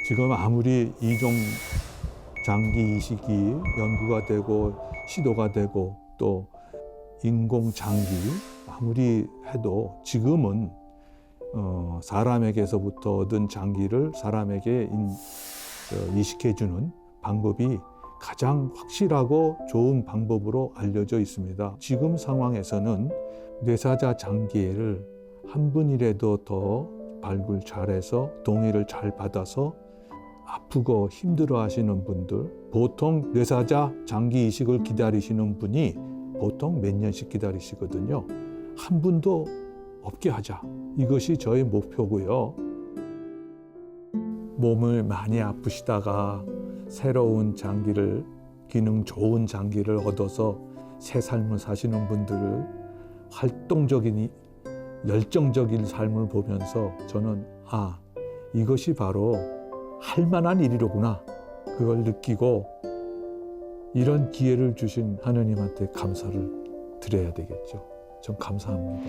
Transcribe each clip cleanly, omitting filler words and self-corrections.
지금 아무리 이종 장기 이식이 연구가 되고 시도가 되고 또 인공 장기 아무리 해도 지금은 사람에게서부터 얻은 장기를 사람에게 이식해주는 방법이 가장 확실하고 좋은 방법으로 알려져 있습니다. 지금 상황에서는 뇌사자 장기를 한 분이라도 더 발굴 잘해서 동의를 잘 받아서 아프고 힘들어 하시는 분들, 보통 뇌사자 장기 이식을 기다리시는 분이 보통 몇 년씩 기다리시거든요. 한 분도 없게 하자. 이것이 저의 목표고요. 몸을 많이 아프시다가 새로운 장기를, 기능 좋은 장기를 얻어서 새 삶을 사시는 분들을 활동적인, 열정적인 삶을 보면서 저는 이것이 바로 할 만한 일이로구나. 그걸 느끼고 이런 기회를 주신 하느님한테 감사를 드려야 되겠죠. 좀 감사합니다.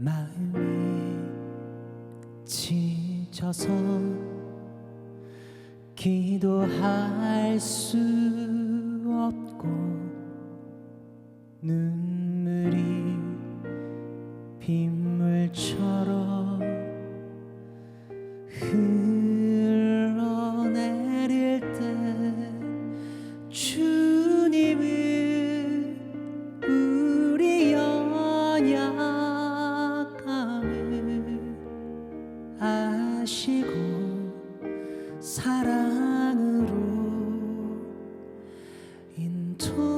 마음이 지쳐서 기도할 수 없고 눈물이 빗물처럼 흘러내릴 때 주님은 우리 연약함을 아시고 사랑으로 인도하시네.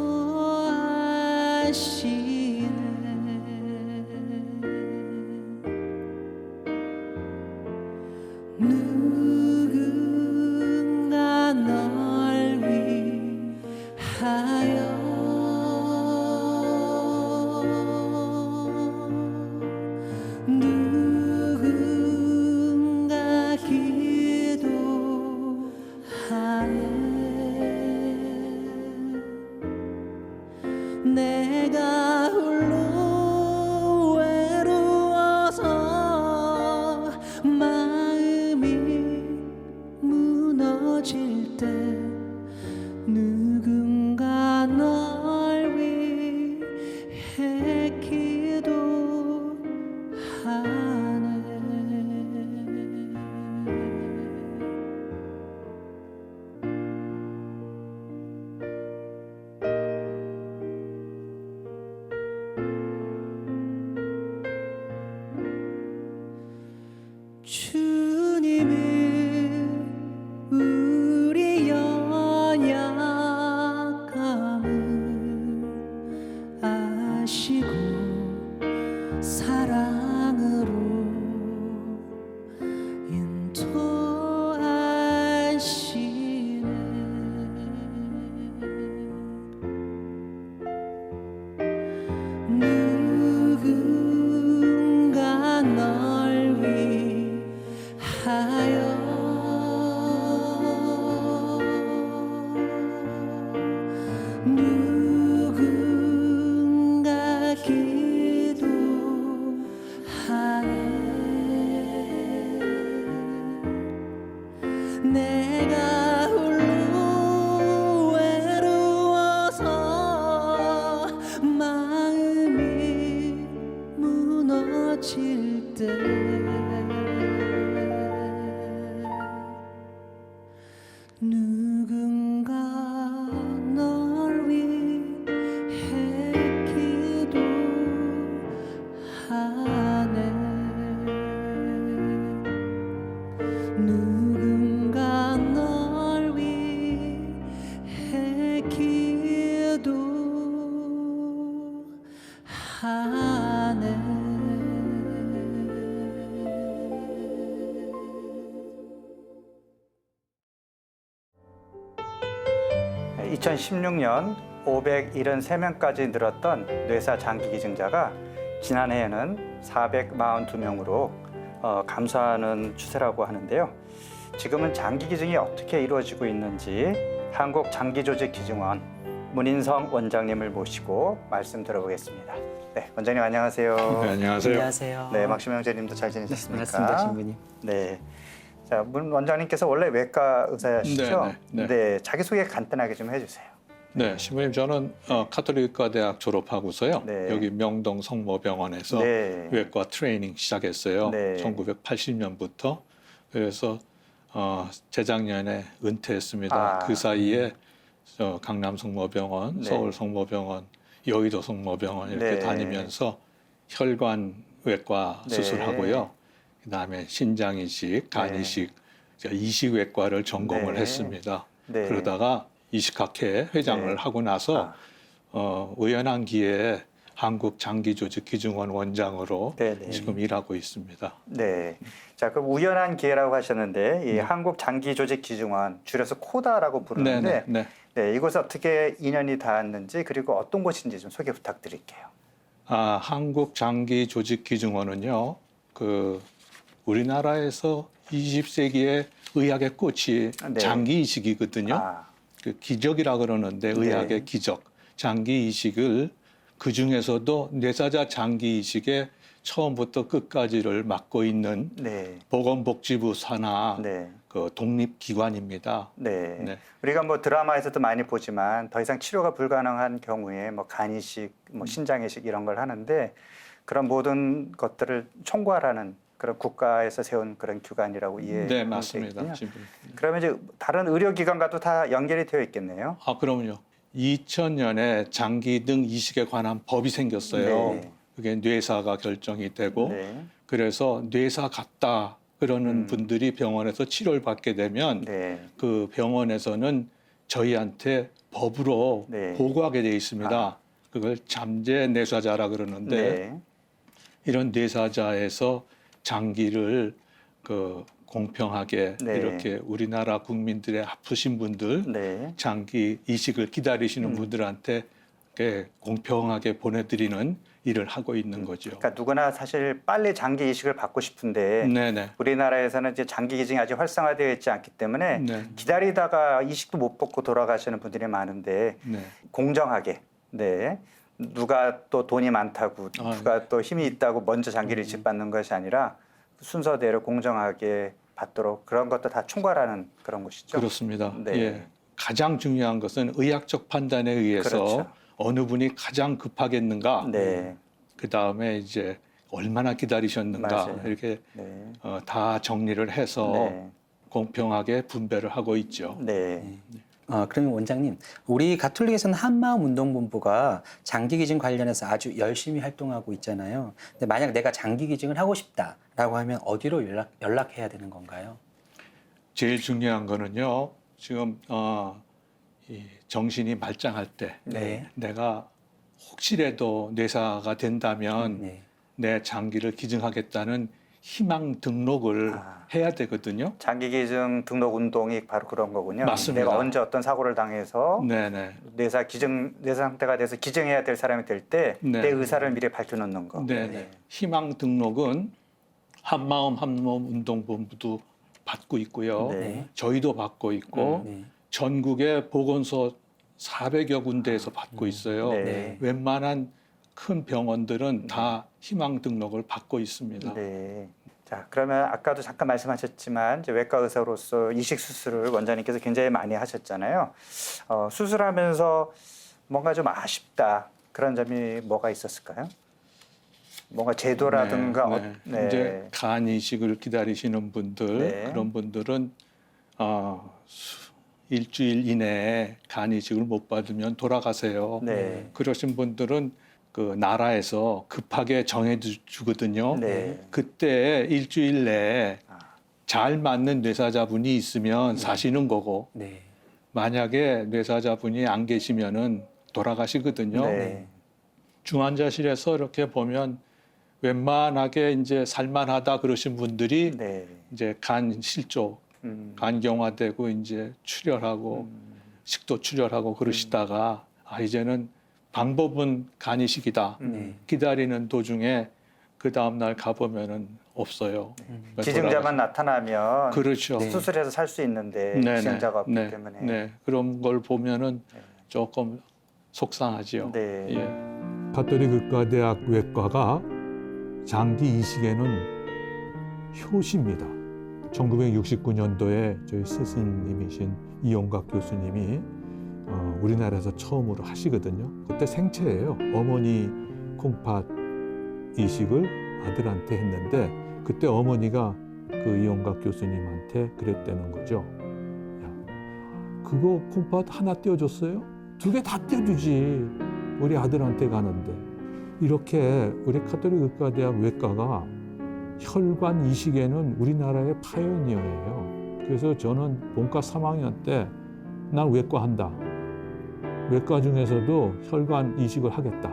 누군가 널 위하여 누군가 기도하네. 내가 홀로 외로워서 마음이 무너질 때 누군가 널 위해 기도하네. 주님은 우리 연약함을 아시고 사랑으로 인도하시네. 누군가 널 위하여 누군가 기도하네. 내가 홀로 외로워서 마음이 무너질 때 누군가 널 위해 기도하네. 누군가 널 위해 기도하네. 2016년 573명까지 늘었던 뇌사 장기 기증자가 지난해에는 442명으로 감소하는 추세라고 하는데요. 지금은 장기 기증이 어떻게 이루어지고 있는지 한국장기조직기증원 문인성 원장님을 모시고 말씀 들어보겠습니다. 네, 원장님 안녕하세요. 네, 안녕하세요. 안녕하세요. 네, 막시명 형제님도 잘 지내셨습니까? 반갑습니다, 신부님. 네. 자, 문 원장님께서 원래 외과 의사시죠? 네. 자기소개 간단하게 좀 해주세요. 네, 신부님 저는 카톨릭과 대학 졸업하고서요. 네. 여기 명동 성모병원에서 네. 외과 트레이닝 시작했어요. 네. 1980년부터. 그래서 재작년에 은퇴했습니다. 아. 그 사이에 강남 성모병원, 네. 서울 성모병원, 여의도 성모병원 이렇게 네. 다니면서 혈관 외과 네. 수술하고요. 그다음에 신장 이식, 간 네. 이식, 이식외과를 전공을 네. 했습니다. 네. 그러다가 이식학회 회장을 네. 하고 나서 우연한 기회에 한국장기조직기증원 원장으로 네네. 지금 일하고 있습니다. 네. 자, 그럼 우연한 기회라고 하셨는데 이 한국장기조직기증원 줄여서 코다라고 부르는데 네. 네, 이곳에 어떻게 인연이 닿았는지 그리고 어떤 곳인지 좀 소개 부탁드릴게요. 한국장기조직기증원은요, 우리나라에서 20세기의 의학의 꽃이 네. 장기 이식이거든요. 아, 기적이라 그러는데 네. 의학의 기적, 장기 이식을 그 중에서도 뇌사자 장기 이식의 처음부터 끝까지를 맡고 있는 네. 보건복지부 산하 네. 독립기관입니다. 네. 네. 우리가 뭐 드라마에서도 많이 보지만 더 이상 치료가 불가능한 경우에 뭐 간이식, 뭐 신장이식 이런 걸 하는데 그런 모든 것들을 총괄하는 그런 국가에서 세운 그런 기관이라고 이해하면 네, 맞습니다. 되겠군요. 그러면 이제 다른 의료기관과도 다 연결이 되어 있겠네요. 그럼요. 2000년에 장기 등 이식에 관한 법이 생겼어요. 네. 그게 뇌사가 결정이 되고 네. 그래서 뇌사 같다 그러는 분들이 병원에서 치료를 받게 되면 네. 그 병원에서는 저희한테 법으로 네. 보고하게 돼 있습니다. 그걸 잠재 뇌사자라 그러는데 네. 이런 뇌사자에서 장기를 공평하게 네. 이렇게 우리나라 국민들의 아프신 분들 네. 장기 이식을 기다리시는 분들한테 이렇게 공평하게 보내드리는 일을 하고 있는 거죠. 그러니까 누구나 사실 빨리 장기 이식을 받고 싶은데 네네. 우리나라에서는 이제 장기 기증이 아직 활성화되어 있지 않기 때문에 네. 기다리다가 이식도 못 받고 돌아가시는 분들이 많은데 네. 공정하게 네 누가 또 돈이 많다고 누가 또 힘이 있다고 먼저 장기를 이식받는 것이 아니라 순서대로 공정하게 받도록 그런 것도 다 총괄하는 그런 곳이죠. 그렇습니다. 네. 예. 가장 중요한 것은 의학적 판단에 의해서 그렇죠. 어느 분이 가장 급하겠는가. 네. 그 다음에 이제 얼마나 기다리셨는가 맞아요. 이렇게 네. 다 정리를 해서 네. 공평하게 분배를 하고 있죠. 네. 그러면 원장님, 우리 가톨릭에서는 한마음운동본부가 장기기증 관련해서 아주 열심히 활동하고 있잖아요. 근데 만약 내가 장기기증을 하고 싶다라고 하면 어디로 연락해야 되는 건가요? 제일 중요한 거는요. 지금 이 정신이 말짱할 때 네. 내가 혹시라도 뇌사가 된다면 네. 내 장기를 기증하겠다는 희망 등록을 해야 되거든요. 장기 기증 등록 운동이 바로 그런 거군요. 맞습니다. 내가 언제 어떤 사고를 당해서 네네. 뇌사 상태가 돼서 기증해야 될 사람이 될 때 내 네. 의사를 미리 밝혀놓는 거. 네네. 희망 등록은 한마음 운동본부도 받고 있고요. 네. 저희도 받고 있고 네. 전국의 보건소 400여 군데에서 받고 있어요. 네. 웬만한 큰 병원들은 다 희망 등록을 받고 있습니다. 네. 자, 그러면 아까도 잠깐 말씀하셨지만 이제 외과 의사로서 이식 수술을 원장님께서 굉장히 많이 하셨잖아요. 수술하면서 뭔가 좀 아쉽다 그런 점이 뭐가 있었을까요? 뭔가 제도라든가 네. 이제 간 이식을 기다리시는 분들 네. 그런 분들은 일주일 이내에 간 이식을 못 받으면 돌아가세요. 네. 그러신 분들은 그 나라에서 급하게 정해 주거든요. 네. 그때 일주일 내에 잘 맞는 뇌사자분이 있으면 사시는 거고 네. 만약에 뇌사자분이 안 계시면은 돌아가시거든요. 네. 중환자실에서 이렇게 보면 웬만하게 이제 살만하다 그러신 분들이 네. 이제 간 실조, 간경화되고 이제 출혈하고 식도 출혈하고 그러시다가 이제는 방법은 간이식이다. 네. 기다리는 도중에 그 다음 날 가보면은 없어요. 그러니까 기증자만 나타나면 그렇죠. 네. 수술해서 살 수 있는데 기증자가 없기 네, 때문에. 네. 그런 걸 보면은 네. 조금 속상하지요. 네. 예. 가톨릭 의과대학 외과가 장기 이식에는 효시입니다. 1969년도에 저희 스승님이신 이용각 교수님이 우리나라에서 처음으로 하시거든요. 그때 생체예요. 어머니 콩팥 이식을 아들한테 했는데 그때 어머니가 그 이용각 교수님한테 그랬다는 거죠. 야, 그거 콩팥 하나 떼어줬어요? 2개 다 떼어주지. 우리 아들한테 가는데. 이렇게 우리 가톨릭 의과대학 외과가 혈관 이식에는 우리나라의 파이오니어예요. 그래서 저는 본과 3학년 때 난 외과 한다. 외과 중에서도 혈관 이식을 하겠다.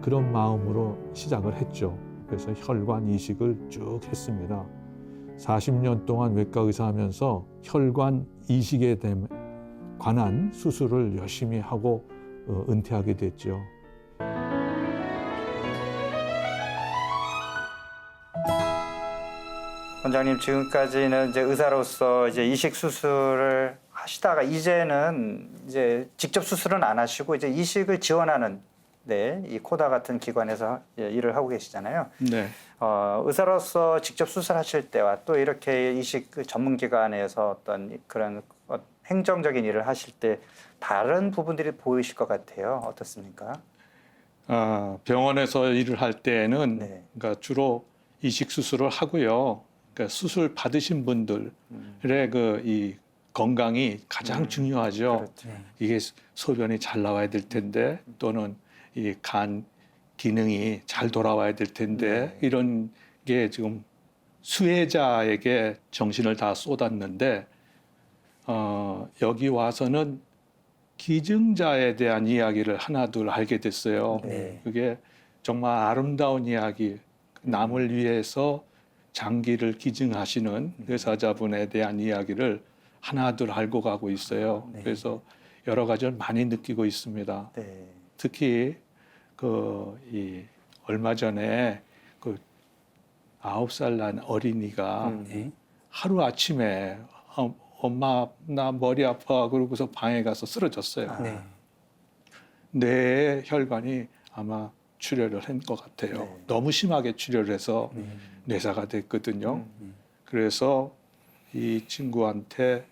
그런 마음으로 시작을 했죠. 그래서 혈관 이식을 쭉 했습니다. 40년 동안 외과 의사 하면서 혈관 이식에 관한 수술을 열심히 하고 은퇴하게 됐죠. 원장님 지금까지는 이제 의사로서 이제 이식 수술을 하시다가 이제는 이제 직접 수술은 안 하시고 이제 이식을 지원하는 이 코다 같은 기관에서 일을 하고 계시잖아요. 네. 의사로서 직접 수술하실 때와 또 이렇게 이식 전문 기관에서 어떤 그런 행정적인 일을 하실 때 다른 부분들이 보이실 것 같아요. 어떻습니까? 병원에서 일을 할 때는 네. 그러니까 주로 이식 수술을 하고요. 그러니까 수술 받으신 분들의 이 건강이 가장 중요하죠. 그렇죠. 네. 이게 소변이 잘 나와야 될 텐데 또는 이 간 기능이 잘 돌아와야 될 텐데 이런 게 지금 수혜자에게 정신을 다 쏟았는데 여기 와서는 기증자에 대한 이야기를 하나둘 알게 됐어요. 네. 그게 정말 아름다운 이야기, 남을 위해서 장기를 기증하시는 의사자분에 대한 이야기를 하나둘 알고 가고 있어요. 네. 그래서 여러 가지를 많이 느끼고 있습니다. 네. 특히 얼마 전에 9살 난 어린이가 네. 하루 아침에 엄마 나 머리 아파 그러고서 방에 가서 쓰러졌어요. 네. 뇌의 혈관이 아마 출혈을 한 것 같아요. 네. 너무 심하게 출혈을 해서 네. 뇌사가 됐거든요. 그래서 이 친구한테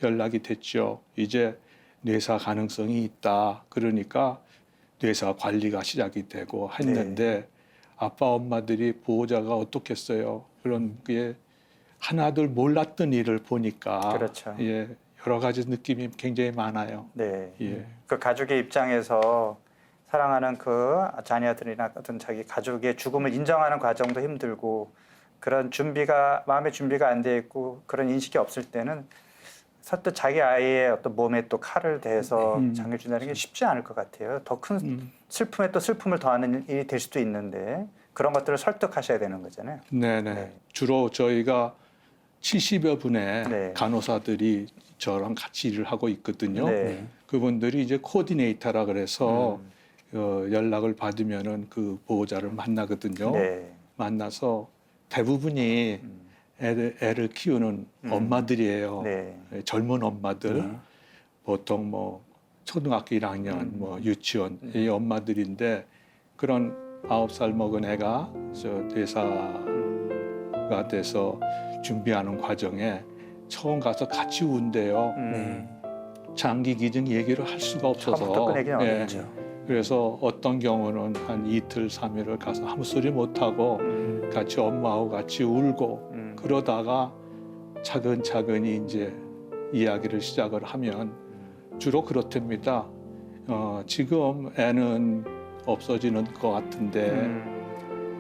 연락이 됐죠. 이제 뇌사 가능성이 있다. 그러니까 뇌사 관리가 시작이 되고 했는데 아빠 엄마들이 보호자가 어떻겠어요. 그런 게 하나둘 몰랐던 일을 보니까 그렇죠. 예, 여러 가지 느낌이 굉장히 많아요. 네. 예. 그 가족의 입장에서 사랑하는 그 자녀들이나 어떤 자기 가족의 죽음을 인정하는 과정도 힘들고 그런 마음의 준비가 안 돼 있고 그런 인식이 없을 때는 선뜻 자기 아이의 어떤 몸에 또 칼을 대서 장기를 준다는 게 쉽지 않을 것 같아요. 더 큰 슬픔에 또 슬픔을 더하는 일이 될 수도 있는데 그런 것들을 설득하셔야 되는 거잖아요. 네네. 네. 주로 저희가 70여 분의 네. 간호사들이 저랑 같이 일을 하고 있거든요. 네. 그분들이 이제 코디네이터라 그래서 연락을 받으면은 그 보호자를 만나거든요. 네. 만나서 대부분이 애를 키우는 엄마들이에요. 네. 젊은 엄마들, 네. 보통 뭐 초등학교 1학년, 뭐 유치원 이 엄마들인데 그런 9살 먹은 애가 저 대사가 돼서 준비하는 과정에 처음 가서 같이 운대요. 네. 장기 기증 얘기를 할 수가 없어서. 처음부터 꺼내기는 예. 어렵죠. 그래서 어떤 경우는 한 이틀, 3일을 가서 아무 소리 못 하고 같이 엄마하고 같이 울고 그러다가 차근차근히 이제 이야기를 시작을 하면 주로 그렇답니다. 지금 애는 없어지는 것 같은데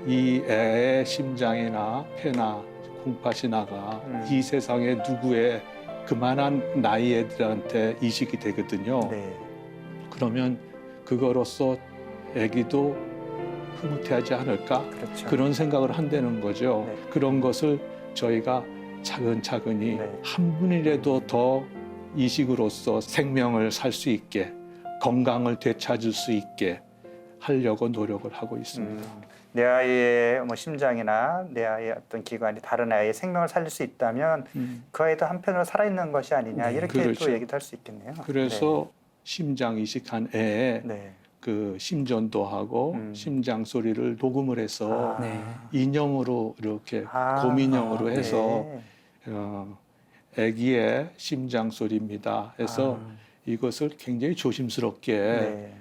이 애의 심장이나 폐나 콩팥이나가 이 세상에 누구의 그만한 나이 애들한테 이식이 되거든요. 네. 그러면 그거로서 아기도 흐뭇해하지 않을까? 그렇죠. 그런 생각을 한다는 거죠. 네. 그런 것을 저희가 차근차근히 네. 한 분이라도 더 이식으로서 생명을 살 수 있게 건강을 되찾을 수 있게 하려고 노력을 하고 있습니다. 내 아이의 뭐 심장이나 내 아이의 어떤 기관이 다른 아이의 생명을 살릴 수 있다면 그 아이도 한편으로 살아있는 것이 아니냐 네. 이렇게 그렇죠. 또 얘기도 할 수 있겠네요. 그래서 심장 이식한 애에 네. 그 심전도 하고 심장 소리를 녹음을 해서 아. 네. 인형으로 이렇게 아. 고민형으로 네. 해서 아기의 심장 소리입니다. 해서 이것을 굉장히 조심스럽게 네.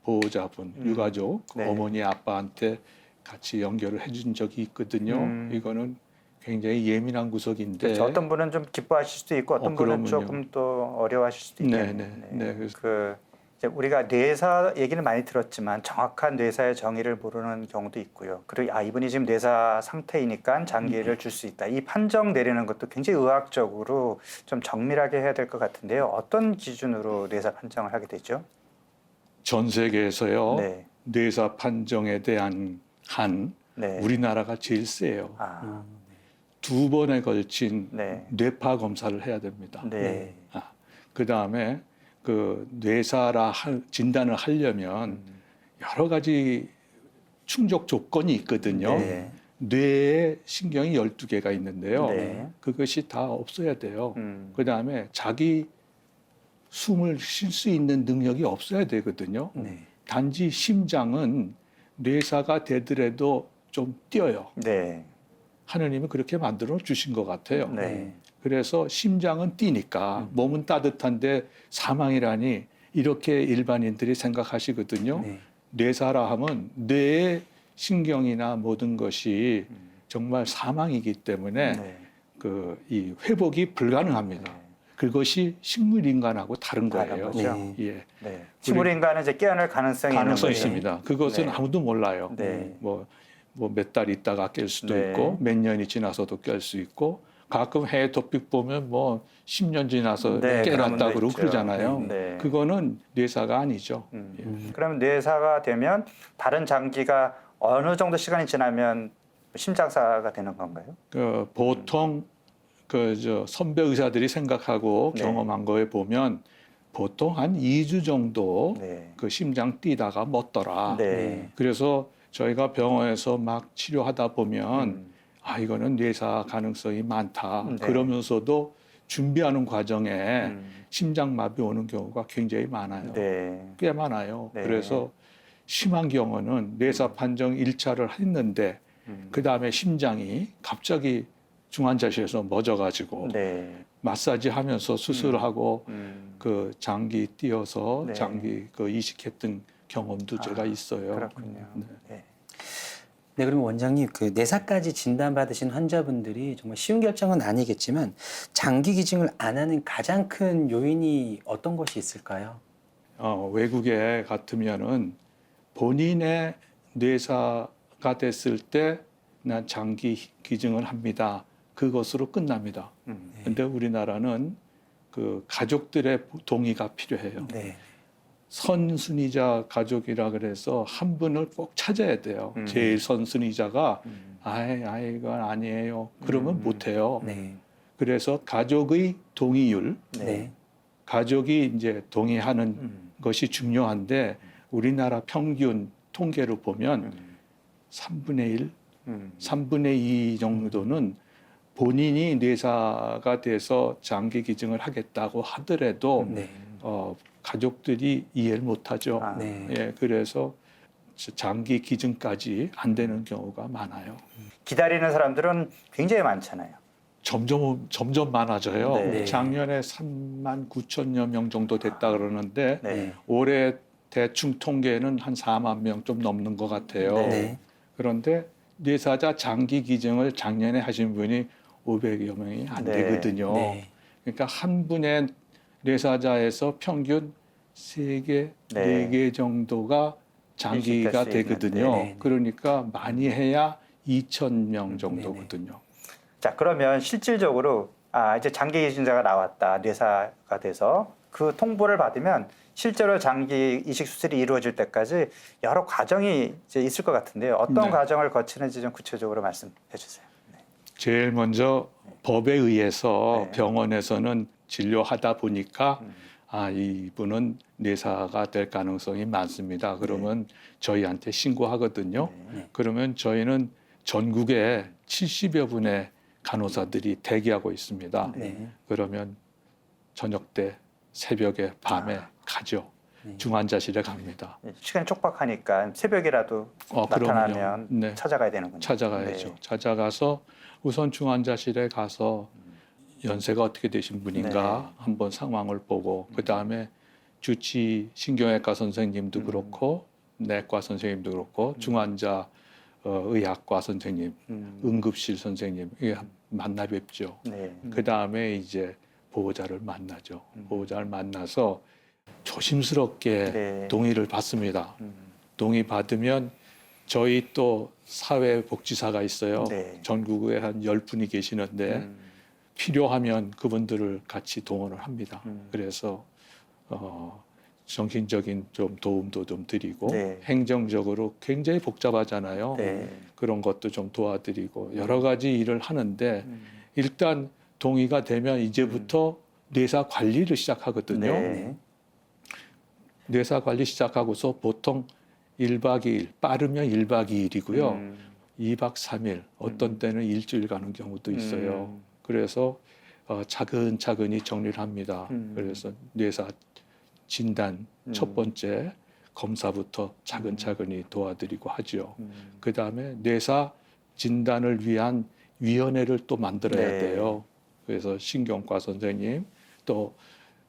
보호자분, 유가족, 네. 어머니, 아빠한테 같이 연결을 해준 적이 있거든요. 이거는 굉장히 예민한 구석인데 그렇죠. 어떤 분은 좀 기뻐하실 수도 있고 어떤 분은 그러면요. 조금 또 어려워하실 수도 네, 있겠네요. 네, 그래서 그 이제 우리가 뇌사 얘기를 많이 들었지만 정확한 뇌사의 정의를 모르는 경우도 있고요. 그리고 이분이 지금 뇌사 상태이니까 장기를 줄 수 있다. 이 판정 내리는 것도 굉장히 의학적으로 좀 정밀하게 해야 될 것 같은데요. 어떤 기준으로 뇌사 판정을 하게 되죠? 전 세계에서요 네. 뇌사 판정에 대한 한 네. 우리나라가 제일 세요. 아, 2번에 걸친 네. 뇌파 검사를 해야 됩니다. 네. 그 다음에 그 뇌사라 진단을 하려면 여러 가지 충족 조건이 있거든요. 네. 뇌에 신경이 12개가 있는데요. 네. 그것이 다 없어야 돼요. 음. 그 다음에 자기 숨을 쉴 수 있는 능력이 없어야 되거든요. 네. 단지 심장은 뇌사가 되더라도 좀 뛰어요. 네. 하느님은 그렇게 만들어 주신 것 같아요. 네. 그래서 심장은 뛰니까 몸은 따뜻한데 사망이라니 이렇게 일반인들이 생각하시거든요. 네. 뇌사라 하면 뇌의 신경이나 모든 것이 정말 사망이기 때문에 네. 이 회복이 불가능합니다. 그것이 식물 인간하고 다른 다른 거예요. 거죠. 네. 예. 네. 식물 인간은 이제 깨어날 가능성이 있는 가능성이 거죠. 있습니다. 그것은 네. 아무도 몰라요. 네. 뭐 몇 달 있다가 깰 수도 네. 있고 몇 년이 지나서도 깰 수 있고 가끔 해외 토픽 보면 뭐 10년 지나서 네, 그런 깨났다 분도 그러고 있죠. 그러잖아요. 네. 그거는 뇌사가 아니죠. 그러면 뇌사가 되면 다른 장기가 어느 정도 시간이 지나면 심장사가 되는 건가요? 보통 선배 의사들이 생각하고 네. 경험한 거에 보면 보통 한 2주 정도 네. 그 심장 뛰다가 멎더라. 네. 그래서 저희가 병원에서 막 치료하다 보면 이거는 뇌사 가능성이 많다. 네. 그러면서도 준비하는 과정에 음. 심장마비 오는 경우가 굉장히 많아요. 네. 꽤 많아요. 네. 그래서 심한 경우는 뇌사 판정 1차를 했는데 그 다음에 심장이 갑자기 중환자실에서 멎어가지고 네. 마사지 하면서 수술하고 그 장기 띄어서 네. 장기 이식했던 경험도 제가 있어요. 그렇군요. 네. 네, 그러면 원장님 그 뇌사까지 진단받으신 환자분들이 정말 쉬운 결정은 아니겠지만 장기 기증을 안 하는 가장 큰 요인이 어떤 것이 있을까요? 외국에 같으면은 본인의 뇌사가 됐을 때 난 장기 기증을 합니다. 그것으로 끝납니다. 근데 우리나라는 그 가족들의 동의가 필요해요. 네. 선순위자 가족이라 그래서 한 분을 꼭 찾아야 돼요. 제일 선순위자가 이건 아니에요. 그러면 못 해요. 네. 그래서 가족의 동의율, 네. 가족이 이제 동의하는 것이 중요한데 우리나라 평균 통계로 보면 3분의 1, 3분의 2 정도는 본인이 뇌사가 돼서 장기 기증을 하겠다고 하더라도 네. 가족들이 이해를 못하죠. 네. 예, 그래서 장기 기증까지 안 되는 경우가 많아요. 기다리는 사람들은 굉장히 많잖아요. 점점 많아져요. 네. 작년에 3만 9천여 명 정도 됐다 그러는데 네. 올해 대충 통계는 한 4만 명 좀 넘는 것 같아요. 네. 그런데 뇌사자 장기 기증을 작년에 하신 분이 500여 명이 안 네. 되거든요. 네. 그러니까 한 분의 뇌사자에서 평균 3개, 네. 4개 정도가 장기가 이식될 수 되거든요. 있는데. 네. 그러니까 많이 해야 2,000명 정도거든요. 자, 그러면 실질적으로 이제 장기 기증자가 나왔다. 뇌사가 돼서 그 통보를 받으면 실제로 장기 이식 수술이 이루어질 때까지 여러 과정이 이제 있을 것 같은데요. 어떤 네. 과정을 거치는지 좀 구체적으로 말씀해 주세요. 네. 제일 먼저 법에 의해서 네. 병원에서는 진료하다 보니까 음. 이분은 뇌사가 될 가능성이 많습니다. 그러면 저희한테 신고하거든요. 네. 그러면 저희는 전국에 70여 분의 간호사들이 대기하고 있습니다. 네. 그러면 저녁 때, 새벽에, 밤에 가죠. 네. 중환자실에 갑니다. 시간이 촉박하니까 새벽이라도 나타나면 그러면요. 네. 찾아가야 되는군요. 찾아가야죠. 네. 찾아가서 우선 중환자실에 가서 연세가 어떻게 되신 분인가 네. 한번 상황을 보고 그 다음에 주치 신경외과 선생님도 그렇고 내과 선생님도 그렇고 중환자 의학과 선생님, 응급실 선생님 이게 만나 뵙죠. 네. 그 다음에 이제 보호자를 만나죠. 보호자를 만나서 조심스럽게 네. 동의를 받습니다. 음. 동의 받으면 저희 또 사회복지사가 있어요. 네. 전국에 한 10분이 계시는데 필요하면 그분들을 같이 동원을 합니다. 그래서 정신적인 좀 도움도 좀 드리고 네. 행정적으로 굉장히 복잡하잖아요. 네. 그런 것도 좀 도와드리고 여러 가지 일을 하는데 일단 동의가 되면 이제부터 뇌사 관리를 시작하거든요. 네. 뇌사 관리 시작하고서 보통 1박 2일, 빠르면 1박 2일이고요. 2박 3일, 어떤 때는 일주일 가는 경우도 있어요. 그래서 차근차근히 정리를 합니다. 그래서 뇌사 진단 첫 번째 검사부터 차근차근히 도와드리고 하죠. 그 다음에 뇌사 진단을 위한 위원회를 또 만들어야 네. 돼요. 그래서 신경과 선생님 또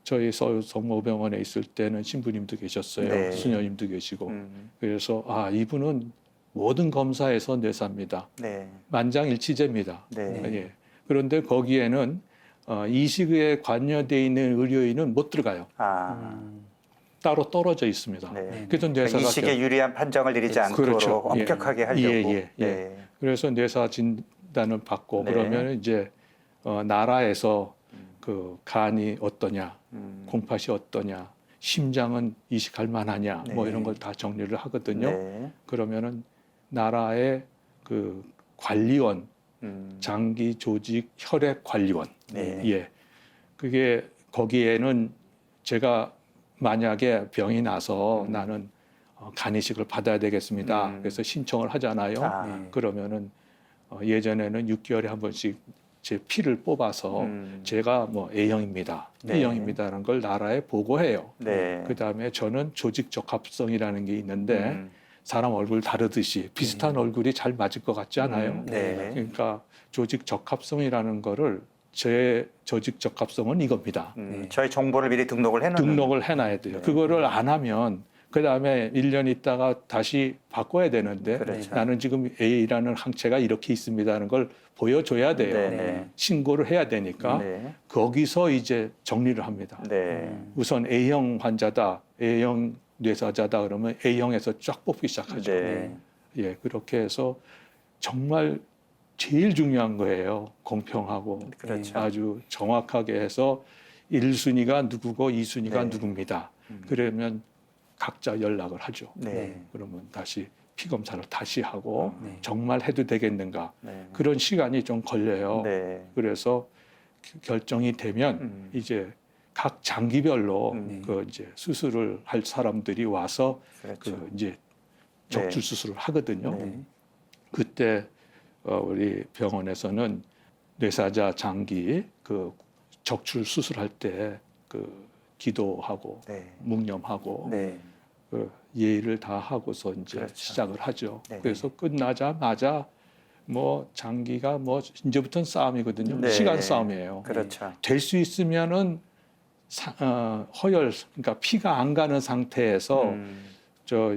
저희 서울 성모병원에 있을 때는 신부님도 계셨어요. 네. 수녀님도 계시고. 그래서 이분은 모든 검사에서 뇌사입니다. 네. 만장일치제입니다. 네. 예. 그런데 거기에는 이식에 관여돼 있는 의료인은 못 들어가요. 따로 떨어져 있습니다. 네. 그래서 뇌사가 이식에 유리한 판정을 내리지 않도록 그렇죠. 엄격하게 예. 하려고. 예. 네. 그래서 뇌사 진단을 받고 네. 그러면 이제 나라에서 그 간이 어떠냐, 콩팥이 어떠냐, 심장은 이식할 만하냐, 뭐 네. 이런 걸 다 정리를 하거든요. 네. 그러면은 나라의 그 관리원, 음. 장기 조직 혈액 관리원, 네. 예, 그게 거기에는 제가 만약에 병이 나서 나는 간 이식을 받아야 되겠습니다. 그래서 신청을 하잖아요. 아. 그러면은 예전에는 6개월에 한 번씩 제 피를 뽑아서 제가 뭐 A형입니다, 네. B형입니다라는 걸 나라에 보고해요. 네. 그 다음에 저는 조직 적합성이라는 게 있는데 사람 얼굴 다르듯이 비슷한 얼굴이 잘 맞을 것 같지 않아요? 네. 그러니까 조직 적합성이라는 거를 제 조직 적합성은 이겁니다. 저희 정보를 미리 등록을 해놓는. 등록을 해놔야 돼요. 그거를 안 하면 그 다음에 1년 있다가 다시 바꿔야 되는데 그렇죠. 나는 지금 A라는 항체가 이렇게 있습니다 하는 걸 보여줘야 돼요. 네. 신고를 해야 되니까 네. 거기서 이제 정리를 합니다. 네. 우선 A형 환자다, A형 뇌사자다 그러면 A형에서 쫙 뽑기 시작하죠. 네. 예, 그렇게 해서 정말 제일 중요한 거예요. 공평하고 그렇죠. 아주 정확하게 해서 1순위가 누구고 2순위가 네. 누굽니다. 그러면 각자 연락을 하죠. 네. 그러면 다시 피 검사를 다시 하고 네. 정말 해도 되겠는가. 네. 그런 시간이 좀 걸려요. 네. 그래서 결정이 되면 이제 각 장기별로 그 이제 수술을 할 사람들이 와서 그렇죠. 그 이제 적출 수술을 하거든요. 네. 그때 우리 병원에서는 뇌사자 장기 그 적출 수술할 때 그 기도하고 네. 묵념하고 네. 그 예의를 다 하고서 이제 그렇죠. 시작을 하죠. 네. 그래서 끝나자마자 뭐 장기가 뭐 이제부터는 싸움이거든요. 네. 시간 싸움이에요. 그렇죠. 될 수 있으면은 허열, 그러니까 피가 안 가는 상태에서 저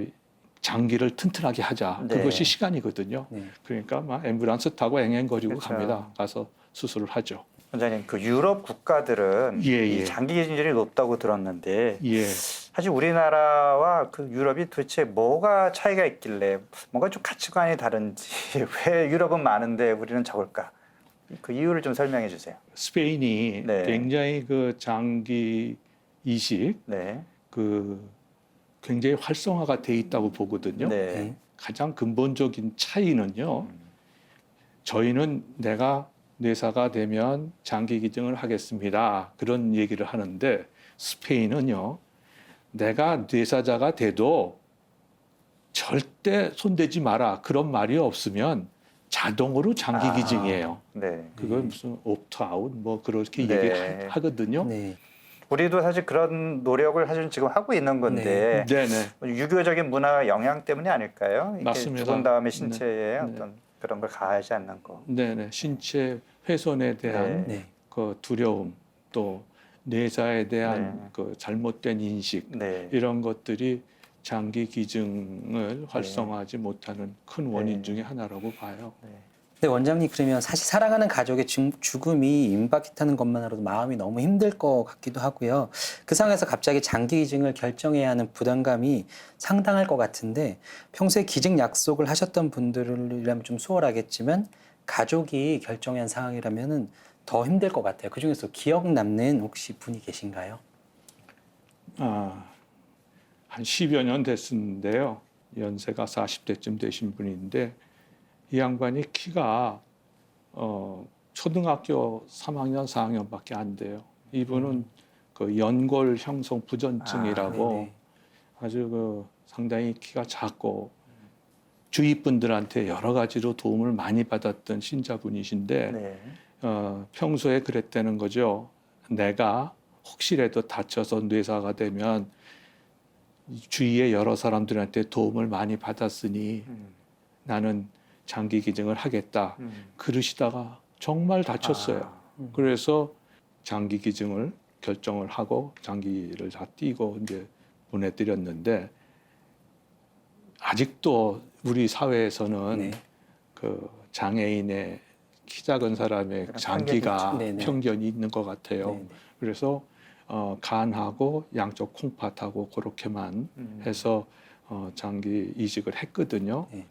장기를 튼튼하게 하자. 네. 그것이 시간이거든요. 네. 그러니까 막 앰뷸런스 타고 앵앵거리고 그렇죠. 갑니다. 가서 수술을 하죠. 원장님, 그 유럽 국가들은 예, 이 예. 장기 기준율이 높다고 들었는데 예. 사실 우리나라와 그 유럽이 도대체 뭐가 차이가 있길래 뭔가 좀 가치관이 다른지 왜 유럽은 많은데 우리는 적을까? 그 이유를 좀 설명해 주세요. 스페인이 네. 굉장히 그 장기 이식 네. 그 굉장히 활성화가 돼 있다고 보거든요. 네. 가장 근본적인 차이는요. 저희는 내가 뇌사가 되면 장기 기증을 하겠습니다. 그런 얘기를 하는데 스페인은요. 내가 뇌사자가 돼도 절대 손대지 마라. 그런 말이 없으면 자동으로 장기 기증이에요. 네. 그건 무슨 옵트아웃 뭐 그렇게 네. 얘기하거든요. 네. 우리도 사실 그런 노력을 사실 지금 하고 있는 건데 네네. 유교적인 문화 영향 때문이 아닐까요? 이렇게 맞습니다. 죽은 다음에 신체에 네. 어떤 그런 걸 가하지 않는 거. 네네. 신체 훼손에 대한 네. 그 두려움 또 뇌사에 대한 네. 그 잘못된 인식 네. 이런 것들이 장기 기증을 활성화하지 못하는 큰 원인 네. 중에 하나라고 봐요. 네. 근데 원장님 그러면 사실 사랑하는 가족의 죽음이 임박했다는 것만으로도 마음이 너무 힘들 것 같기도 하고요. 그 상황에서 갑자기 장기 기증을 결정해야 하는 부담감이 상당할 것 같은데 평소에 기증 약속을 하셨던 분들이라면 좀 수월하겠지만 가족이 결정한 상황이라면은 더 힘들 것 같아요. 그 중에서 기억 남는 혹시 분이 계신가요? 한 10여 년 됐는데요. 연세가 40대쯤 되신 분인데 이 양반이 키가 초등학교 3학년, 4학년밖에 안 돼요. 이분은 그 연골 형성 부전증이라고 네네. 아주 그 상당히 키가 작고 주위 분들한테 여러 가지로 도움을 많이 받았던 신자분이신데 네. 평소에 그랬다는 거죠. 내가 혹시라도 다쳐서 뇌사가 되면 주위의 여러 사람들한테 도움을 많이 받았으니 나는 장기 기증을 하겠다. 그러시다가 정말 다쳤어요. 그래서 장기 기증을 결정을 하고 장기를 다 띄고 이제 보내드렸는데 아직도 우리 사회에서는 네. 그 장애인의 키 작은 사람의 그런 장기가 편견이 있죠. 네네. 편견이 있는 것 같아요. 네네. 그래서 간하고 양쪽 콩팥하고 그렇게만 해서 장기 이식을 했거든요. 네.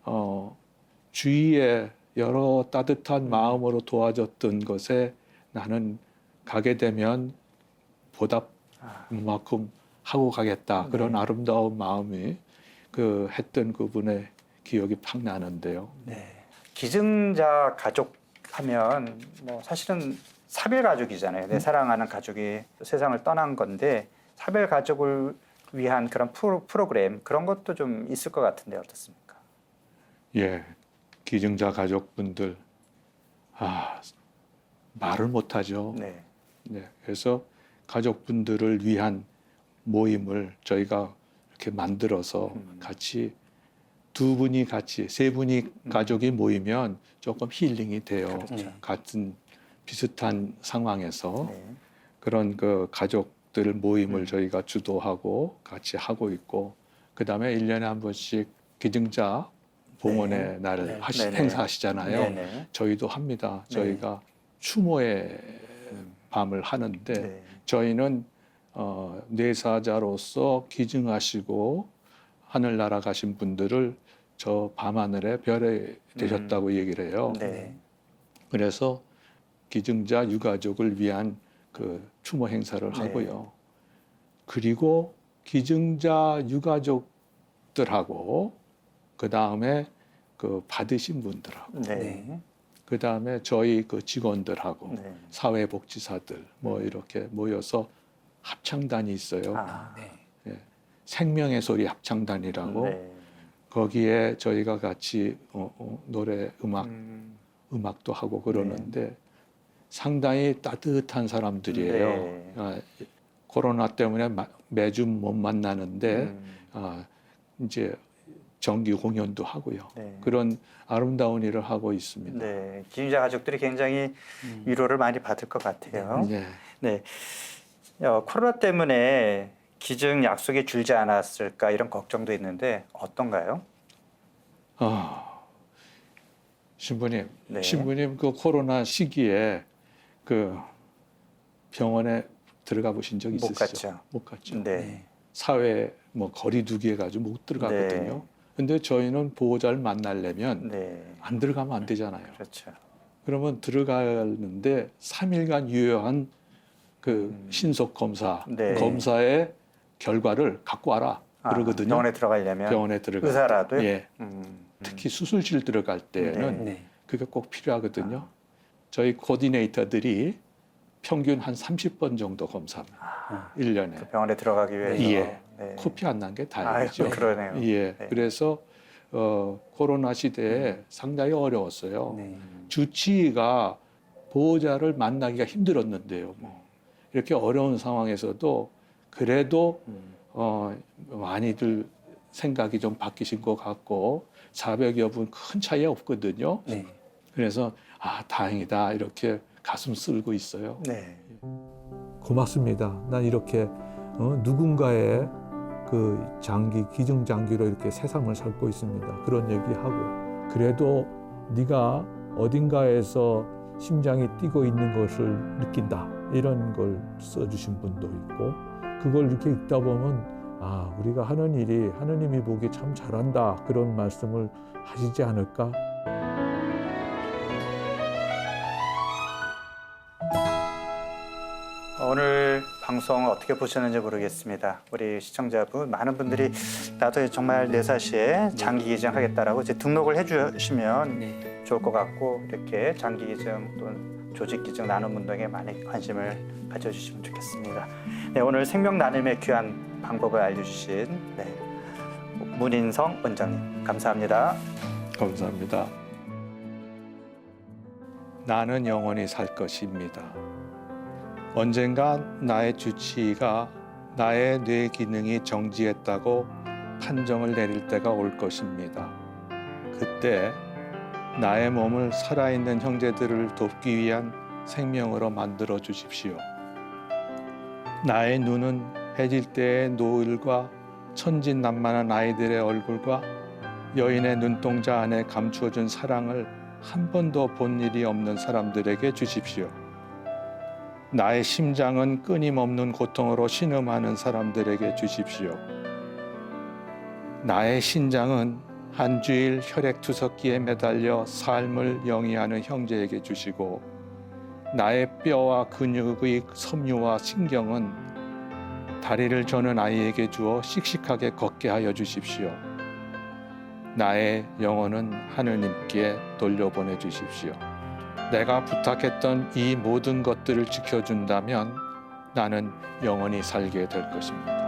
주위에 여러 따뜻한 마음으로 도와줬던 것에 나는 가게 되면 보답만큼 하고 가겠다. 그런 네. 아름다운 마음이 그 했던 그분의 기억이 팍 나는데요. 네. 기증자 가족 하면 뭐 사실은 사별 가족이잖아요. 내 사랑하는 가족이 세상을 떠난 건데 사별 가족을 위한 그런 프로그램 그런 것도 좀 있을 것 같은데 어떻습니까? 예, 기증자 가족분들 말을 못하죠. 네. 네, 그래서 가족분들을 위한 모임을 저희가 이렇게 만들어서 같이 두 분이 같이 세 분이 가족이 모이면 조금 힐링이 돼요. 그렇죠. 같은 비슷한 상황에서 네. 그런 그 가족들 모임을 저희가 주도하고 같이 하고 있고 그다음에 1년에 한 번씩 기증자 봉헌의 네. 날을 네. 네네. 행사하시잖아요. 네네. 저희도 합니다. 네. 저희가 추모의 밤을 하는데 네. 저희는 뇌사자로서 기증하시고 하늘 날아가신 분들을 저 밤하늘의 별에 되셨다고 얘기를 해요. 네. 그래서 기증자 유가족을 위한 그 추모 행사를 네. 하고요. 그리고 기증자 유가족들하고 그 다음에 그 받으신 분들하고 네. 그 다음에 저희 그 직원들하고 네. 사회복지사들 뭐 이렇게 모여서 합창단이 있어요. 아. 네. 생명의 소리 합창단이라고 네. 거기에 저희가 같이 노래 음. 음악도 하고 그러는데 상당히 따뜻한 사람들이에요. 네. 코로나 때문에 매주 못 만나는데 이제 정기 공연도 하고요. 네. 그런 아름다운 일을 하고 있습니다. 네. 기증자 가족들이 굉장히 위로를 많이 받을 것 같아요. 네. 네. 코로나 때문에 기증 약속이 줄지 않았을까 이런 걱정도 있는데 어떤가요? 신부님, 네. 신부님 그 코로나 시기에 그 병원에 들어가 보신 적 못 있으시죠? 갔죠. 못 갔죠. 네. 네. 사회 뭐 거리두기 해가지고 못 들어갔거든요. 네. 근데 저희는 보호자를 만나려면 네. 안 들어가면 안 되잖아요. 그렇죠. 그러면 들어가는데 3일간 유효한 그 신속 검사, 네. 검사의 결과를 갖고 와라 그러거든요. 병원에 들어가려면 병원에 들어갈 의사라도요? 때. 예. 음. 특히 수술실 들어갈 때는 네. 그게 꼭 필요하거든요. 저희 코디네이터들이 평균 한 30번 정도 검사합니다. 1년에. 그 병원에 들어가기 위해서. 예. 네. 코피 안 난 게 다행이죠. 그러네요. 예. 네. 그래서 코로나 시대에 상당히 어려웠어요. 네. 주치의가 보호자를 만나기가 힘들었는데요. 뭐. 이렇게 어려운 상황에서도 그래도 많이들 생각이 좀 바뀌신 것 같고 자백 여부는 큰 차이 없거든요. 네. 그래서 다행이다 이렇게 가슴 쓸고 있어요. 네. 고맙습니다. 난 이렇게 누군가의 그 장기 기증 장기로 이렇게 세상을 살고 있습니다. 그런 얘기하고 그래도 네가 어딘가에서 심장이 뛰고 있는 것을 느낀다 이런 걸 써주신 분도 있고 그걸 이렇게 읽다 보면 우리가 하는 일이 하느님이 보기 참 잘한다 그런 말씀을 하시지 않을까. 오늘 방송 어떻게 보셨는지 모르겠습니다. 우리 시청자분 많은 분들이 나도 정말 내사시에 장기 기증하겠다라고 이제 등록을 해주시면 네. 좋을 것 같고 이렇게 장기 기증 또는 조직 기증 나눔 운동에 많이 관심을 가져주시면 좋겠습니다. 네, 오늘 생명 나눔의 귀한 방법을 알려주신 문인성 원장님 감사합니다. 감사합니다. 나는 영원히 살 것입니다. 언젠가 나의 주치의가 나의 뇌 기능이 정지했다고 판정을 내릴 때가 올 것입니다. 그때 나의 몸을 살아있는 형제들을 돕기 위한 생명으로 만들어 주십시오. 나의 눈은 해질 때의 노을과 천진난만한 아이들의 얼굴과 여인의 눈동자 안에 감추어준 사랑을 한 번도 본 일이 없는 사람들에게 주십시오. 나의 심장은 끊임없는 고통으로 신음하는 사람들에게 주십시오. 나의 신장은 한 주일 혈액투석기에 매달려 삶을 영위하는 형제에게 주시고 나의 뼈와 근육의 섬유와 신경은 다리를 저는 아이에게 주어 씩씩하게 걷게 하여 주십시오. 나의 영혼은 하느님께 돌려보내 주십시오. 내가 부탁했던 이 모든 것들을 지켜준다면 나는 영원히 살게 될 것입니다.